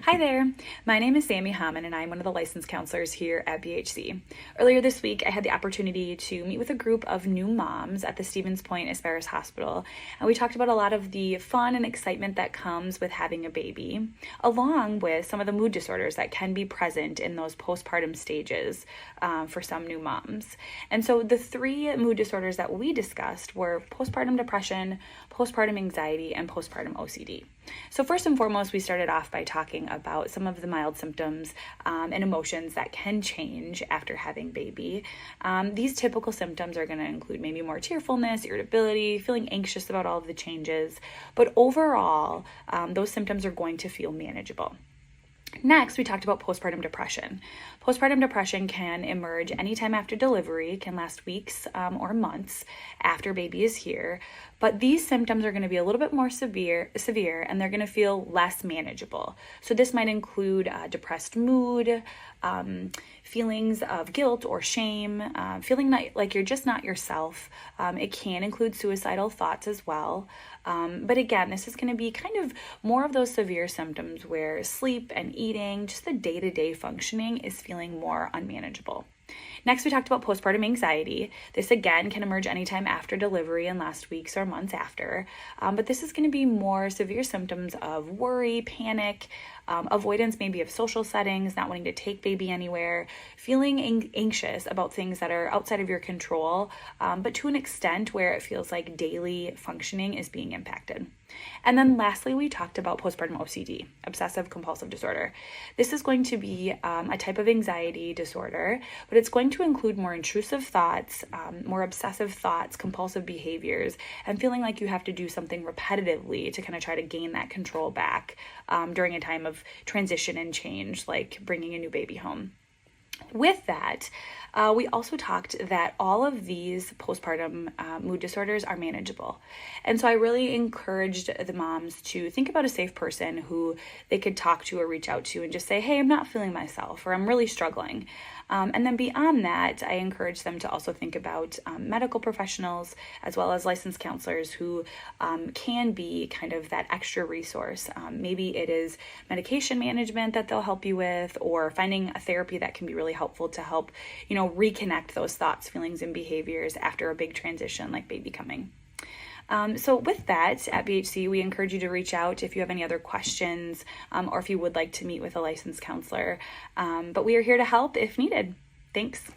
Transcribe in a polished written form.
Hi there, my name is Sami Hamm and I'm one of the licensed counselors here at BHC. Earlier this week, I had the opportunity to meet with a group of new moms at the Stevens Point Aspirus Hospital, and we talked about a lot of the fun and excitement that comes with having a baby, along with some of the mood disorders that can be present in those postpartum stages for some new moms. And so the three mood disorders that we discussed were postpartum depression, postpartum anxiety, and postpartum OCD. So first and foremost, we started off by talking about some of the mild symptoms and emotions that can change after having baby. These typical symptoms are going to include maybe more tearfulness, irritability, feeling anxious about all of the changes, but overall, those symptoms are going to feel manageable. Next, we talked about postpartum depression. Postpartum depression can emerge anytime after delivery, can last weeks or months after baby is here, but these symptoms are going to be a little bit more severe, and they're going to feel less manageable. So this might include depressed mood, feelings of guilt or shame, feeling like you're just not yourself. It can include suicidal thoughts as well. But again, this is going to be kind of more of those severe symptoms where sleep and eating, just the day-to-day functioning is feeling more unmanageable. Next, we talked about postpartum anxiety. This again can emerge anytime after delivery and last weeks or months after, but this is going to be more severe symptoms of worry, panic, avoidance maybe of social settings, not wanting to take baby anywhere, feeling anxious about things that are outside of your control, but to an extent where it feels like daily functioning is being impacted. And then lastly, we talked about postpartum OCD, obsessive compulsive disorder. This is going to be a type of anxiety disorder, but it's going to include more intrusive thoughts, more obsessive thoughts, compulsive behaviors, and feeling like you have to do something repetitively to kind of try to gain that control back during a time of transition and change, like bringing a new baby home. With that, we also talked that all of these postpartum mood disorders are manageable. And so I really encouraged the moms to think about a safe person who they could talk to or reach out to and just say, hey, I'm not feeling myself, or I'm really struggling. And then beyond that, I encourage them to also think about medical professionals as well as licensed counselors who can be kind of that extra resource. Maybe it is medication management that they'll help you with, or finding a therapy that can be really helpful to help, reconnect those thoughts, feelings, and behaviors after a big transition like baby coming. So with that, at BHC, we encourage you to reach out if you have any other questions or if you would like to meet with a licensed counselor. But we are here to help if needed. Thanks.